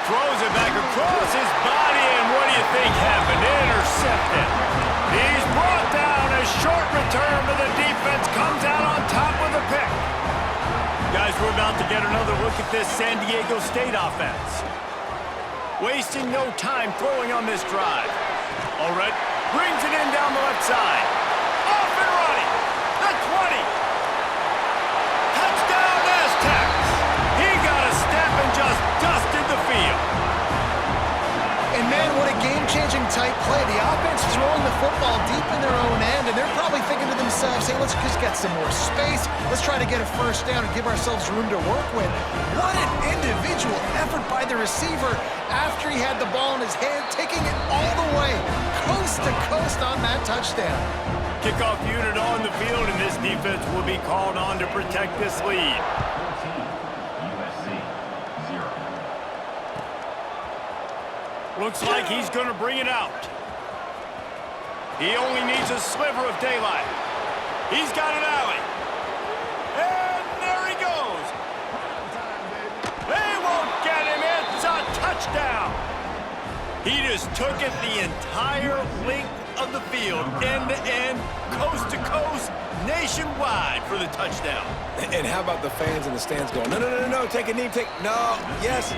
throws it back across his body, and what do you think happened? Intercepted. He's brought down. A short return, but the defense comes out on top with a pick. Guys, we're about to get another look at this San Diego State offense. Wasting no time throwing on this drive. Allred brings it in down the left side. Off and running. The 20. Touchdown Aztecs. He got a step and just dusted the field. And man, what a game-changing type play. The offense throwing the football deep in their own end, and they're probably thinking to themselves, hey, let's just get some more space. Let's try to get a first down and give ourselves room to work with. What an individual effort by the receiver after he had the ball in his hand, taking it all the way, coast to coast on that touchdown. Kickoff unit on the field, and this defense will be called on to protect this lead. Looks like he's going to bring it out. He only needs a sliver of daylight. He's got an alley. And there he goes. They won't get him. It's a touchdown. He just took it the entire length of the field, end to end, coast to coast, nationwide for the touchdown. And how about the fans in the stands going, no, take a knee, no, yes.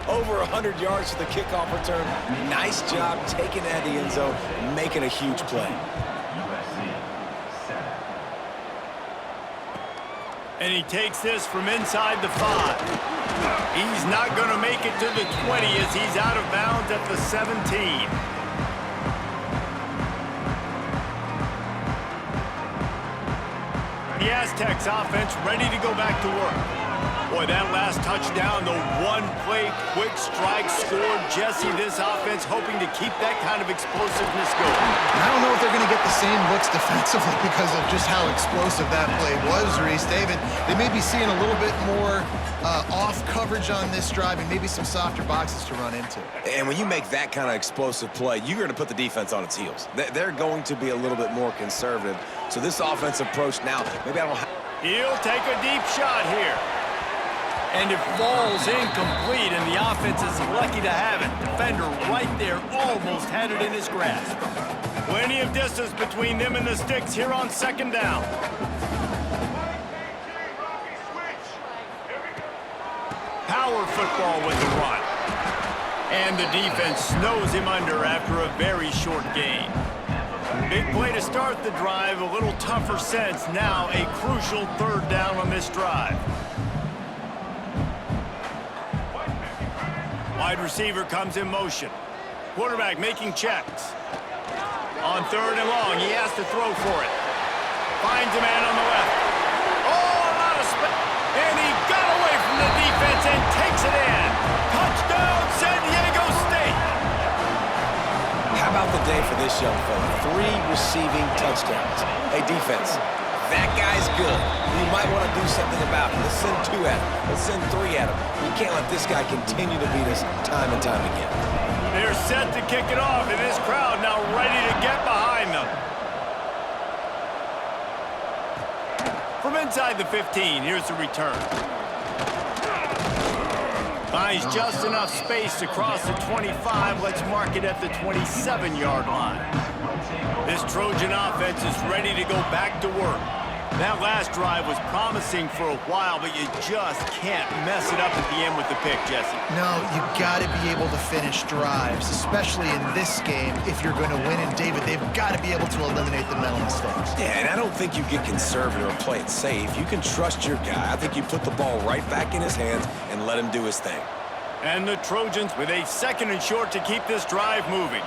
Over 100 yards to the kickoff return. Nice job taking that to the end zone, making a huge play. And he takes this from inside the 5. He's not going to make it to the 20 as he's out of bounds at the 17. The Aztecs offense ready to go back to work. Boy, that last touchdown, the one-play quick strike scored. Jesse, this offense hoping to keep that kind of explosiveness going. I don't know if they're going to get the same looks defensively because of just how explosive that play was, Reese. David, they may be seeing a little bit more off coverage on this drive and maybe some softer boxes to run into. And when you make that kind of explosive play, you're going to put the defense on its heels. They're going to be a little bit more conservative. So this offensive approach now, maybe I don't have... He'll take a deep shot here. And it falls incomplete, and the offense is lucky to have it. Defender right there almost had it in his grasp. Plenty of distance between them and the sticks here on second down. Power football with the run. And the defense snows him under after a very short gain. Big play to start the drive, a little tougher sense. Now a crucial third down on this drive. Wide receiver comes in motion. Quarterback making checks. On third and long, he has to throw for it. Finds a man on the left. Oh, a lot of space. And he got away from the defense and takes it in. Touchdown, San Diego State. How about the day for this young fella? 3 receiving touchdowns. Hey, defense, that guy's good. You might want to do something about it. Let's send 2 at him. Let's send 3 at him. We can't let this guy continue to beat us time and time again. They're set to kick it off, and this crowd now ready to get behind them. From inside the 15, here's the return. Finds just enough space to cross the 25. Let's mark it at the 27-yard line. This Trojan offense is ready to go back to work. That last drive was promising for a while, but you just can't mess it up at the end with the pick, Jesse. No, you got to be able to finish drives, especially in this game if you're going to win. And David, they've got to be able to eliminate the mental mistakes. Yeah, and I don't think you get conservative or play it safe. You can trust your guy. I think you put the ball right back in his hands and let him do his thing. And the Trojans with a 2nd and short to keep this drive moving.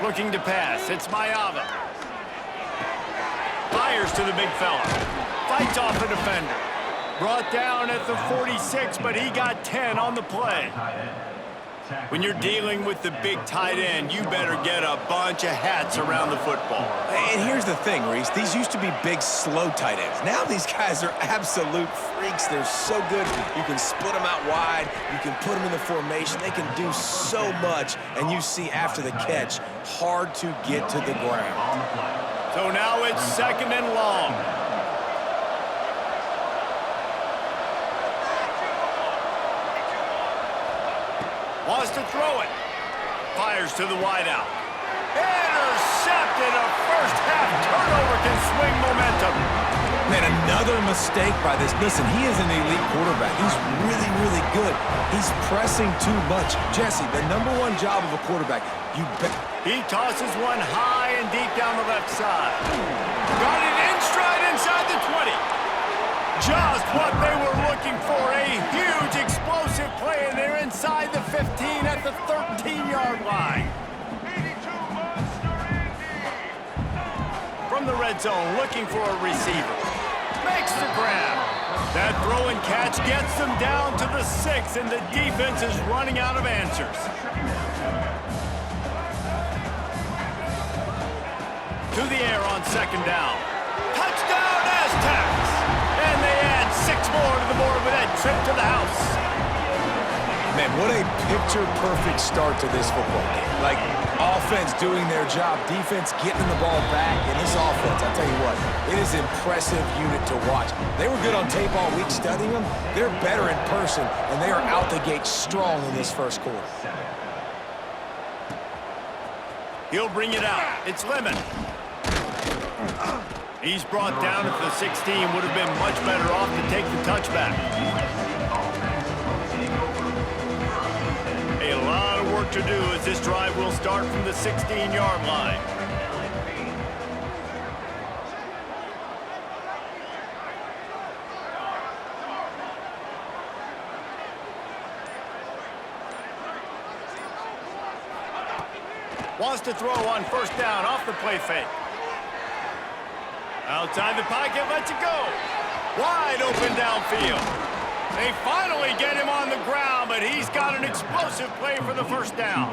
Looking to pass. It's Mayava. Fires to the big fella. Fights off a defender. Brought down at the 46, but he got 10 on the play. When you're dealing with the big tight end, you better get a bunch of hats around the football. And here's the thing, Reese. These used to be big, slow tight ends. Now these guys are absolute freaks. They're so good. You can split them out wide. You can put them in the formation. They can do so much. And you see after the catch, hard to get to the ground. So now it's 2nd and long. Wants to throw it. Fires to the wideout. Intercepted. A first-half turnover can swing momentum. Man, another mistake by this. Listen, he is an elite quarterback. He's really, really good. He's pressing too much. Jesse, the #1 job of a quarterback, you bet. He tosses one high and deep down the left side. Got it in stride inside the 20. Just what they were looking for. A huge explosive play, and they're inside the 15 at the 13-yard line. From the red zone, looking for a receiver. Makes the grab. That throw and catch gets them down to the 6, and the defense is running out of answers. To the air on 2nd down. Touchdown, Aztecs! And they add 6 more to the board with that trip to the house. Man, what a picture-perfect start to this football game. Like, offense doing their job, defense getting the ball back, and this offense, I'll tell you what, it is an impressive unit to watch. They were good on tape all week studying them. They're better in person, and they are out the gate strong in this first quarter. He'll bring it out. It's Lemon. He's brought down at the 16. Would have been much better off to take the touchback. A lot of work to do as this drive will start from the 16-yard line. Wants to throw on 1st down off the play fake. Outside the pocket, lets it go. Wide open downfield. They finally get him on the ground, but he's got an explosive play for the 1st down.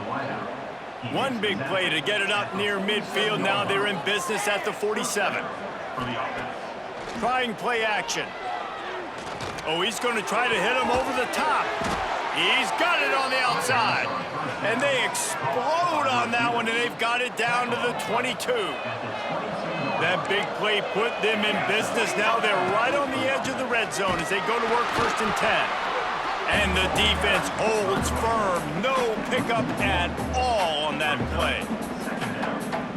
One big play to get it up near midfield. Now they're in business at the 47. Trying play action. Oh, he's going to try to hit him over the top. He's got it on the outside. And they explode on that one, and they've got it down to the 22. That big play put them in business. Now they're right on the edge of the red zone as they go to work 1st and 10. And the defense holds firm. No pickup at all on that play.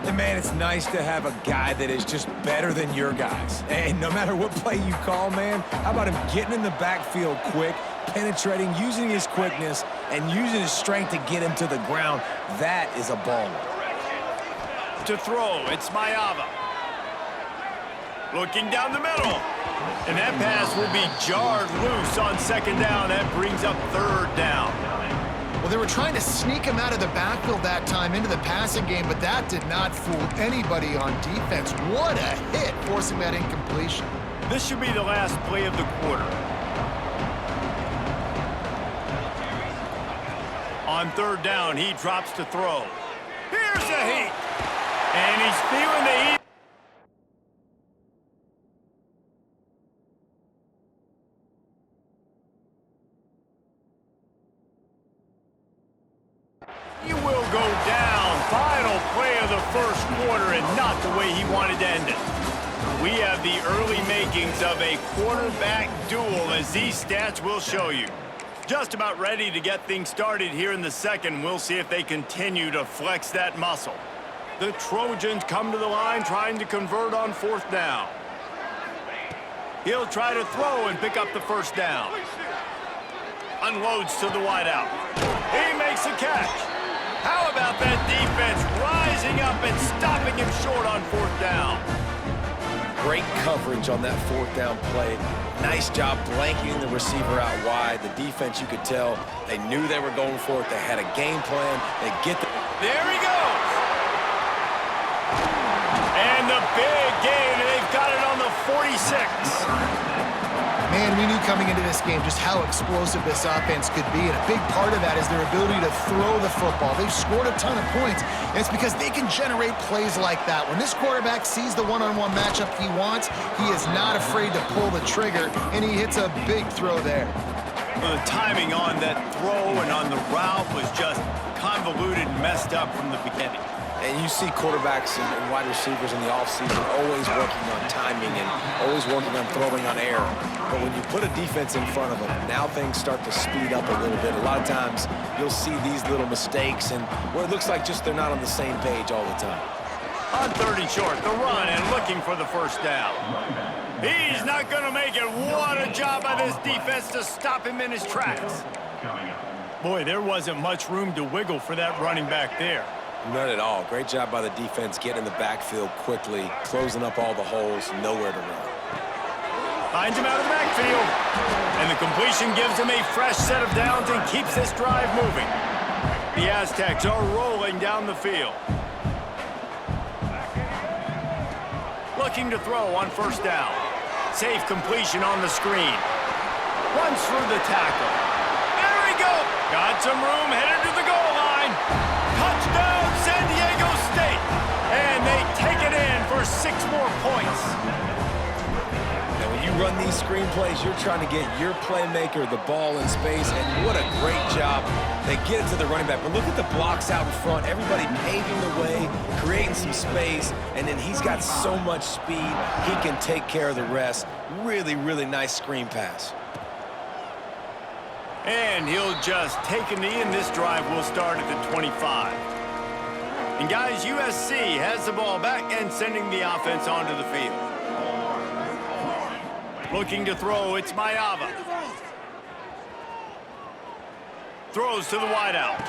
And man, it's nice to have a guy that is just better than your guys. And no matter what play you call, man, how about him getting in the backfield quick, penetrating, using his quickness, and using his strength to get him to the ground. That is a baller. To throw, it's Mayava. Looking down the middle. And that pass will be jarred loose on 2nd down. That brings up 3rd down. Well, they were trying to sneak him out of the backfield that time into the passing game, but that did not fool anybody on defense. What a hit, forcing that incompletion. This should be the last play of the quarter. On 3rd down, he drops to throw. Here's the heat. And he's feeling the heat. He will go down. Final play of the 1st quarter, and not the way he wanted to end it. We have the early makings of a quarterback duel, as these stats will show you. Just about ready to get things started here in the 2nd. We'll see if they continue to flex that muscle. The Trojans come to the line trying to convert on 4th down. He'll try to throw and pick up the 1st down. Unloads to the wideout. He makes a catch. How about that defense rising up and stopping him short on 4th down? Great coverage on that 4th down play. Nice job blanketing the receiver out wide. The defense, you could tell, they knew they were going for it. They had a game plan. They get the... There he goes. And the big gain, and they've got it on the 46. Man, we knew coming into this game just how explosive this offense could be, and a big part of that is their ability to throw the football. They've scored a ton of points, and it's because they can generate plays like that. When this quarterback sees the one-on-one matchup he wants, he is not afraid to pull the trigger, and he hits a big throw there. The timing on that throw and on the route was just convoluted and messed up from the beginning. And you see quarterbacks and wide receivers in the offseason always working on timing and always working on throwing on air. But when you put a defense in front of them, now things start to speed up a little bit. A lot of times you'll see these little mistakes and where it looks like just they're not on the same page all the time. On 3rd and short, the run and looking for the first down. He's not going to make it. What a job by this defense to stop him in his tracks. Boy, there wasn't much room to wiggle for that running back there. None at all. Great job by the defense getting in the backfield quickly, closing up all the holes, nowhere to run. Finds him out of the backfield. And the completion gives him a fresh set of downs and keeps this drive moving. The Aztecs are rolling down the field. Looking to throw on 1st down. Safe completion on the screen. Runs through the tackle. There we go. Got some room, headed to the goal line. Touchdown, San Diego State. And they take it in for 6 more points. Now, when you run these screenplays, you're trying to get your playmaker the ball in space, and what a great job. They get it to the running back, but look at the blocks out in front. Everybody paving the way, creating some space, and then he's got so much speed, he can take care of the rest. Really, really nice screen pass. And he'll just take a knee, and this drive will start at the 25. And guys, USC has the ball back and sending the offense onto the field. Looking to throw, it's Maiava. Throws to the wideout.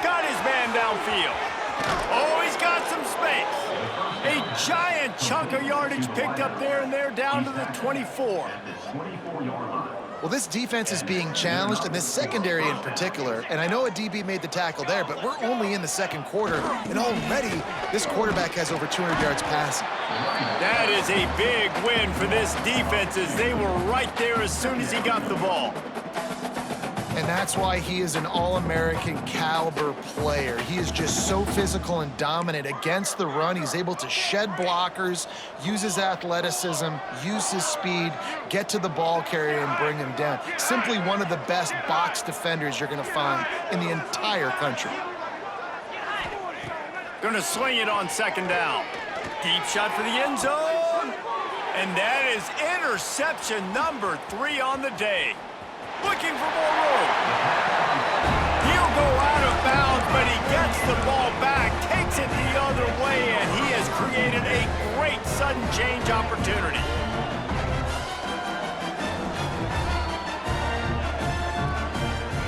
Got his man downfield. Oh, he's got some space. A giant chunk of yardage picked up there, and they're down to the 24. Well, this defense is being challenged, and this secondary in particular. And I know a DB made the tackle there, but we're only in the 2nd quarter, and already this quarterback has over 200 yards passing. That is a big win for this defense, as they were right there as soon as he got the ball. And that's why he is an All-American caliber player. He is just so physical and dominant against the run. He's able to shed blockers, use his athleticism, use his speed, get to the ball carrier and bring him down. Simply one of the best box defenders you're going to find in the entire country. Going to swing it on 2nd down. Deep shot for the end zone. And that is interception number 3 on the day. Looking for more room. He'll go out of bounds, but he gets the ball back, takes it the other way, and he has created a great sudden change opportunity.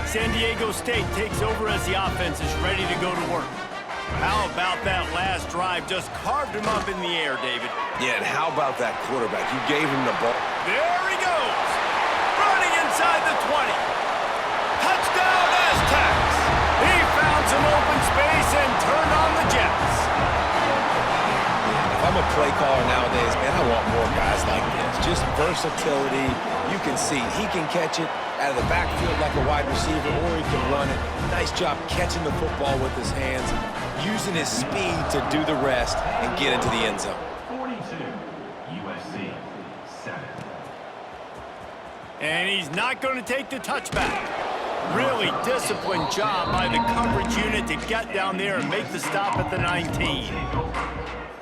San Diego State takes over as the offense is ready to go to work. How about that last drive? Just carved him up in the air, David. Yeah, and how about that quarterback? You gave him the ball. There he goes. Running inside the 20. Touchdown, Aztecs. He found some open space and turned on the Jets. If I'm a play caller nowadays, man, I want more guys like this. Just versatility. You can see he can catch it out of the backfield like a wide receiver, or he can run it. Nice job catching the football with his hands, using his speed to do the rest and get into the end zone. 42, USC, 7. And he's not going to take the touchback. Really disciplined job by the coverage unit to get down there and make the stop at the 19.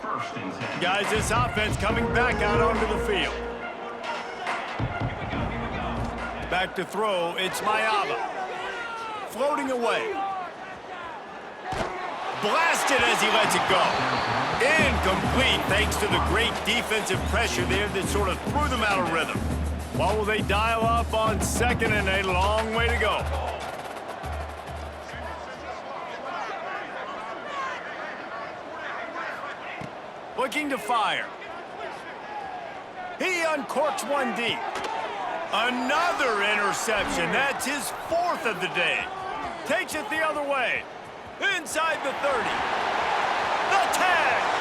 First and 10. Guys, this offense coming back out onto the field. Back to throw, it's Maiava. Floating away. Blasted as he lets it go. Incomplete thanks to the great defensive pressure there that sort of threw them out of rhythm. What will they dial up on 2nd and a long way to go? Looking to fire. He uncorks one deep. Another interception. That's his 4th of the day. Takes it the other way. Inside the 30. The tag.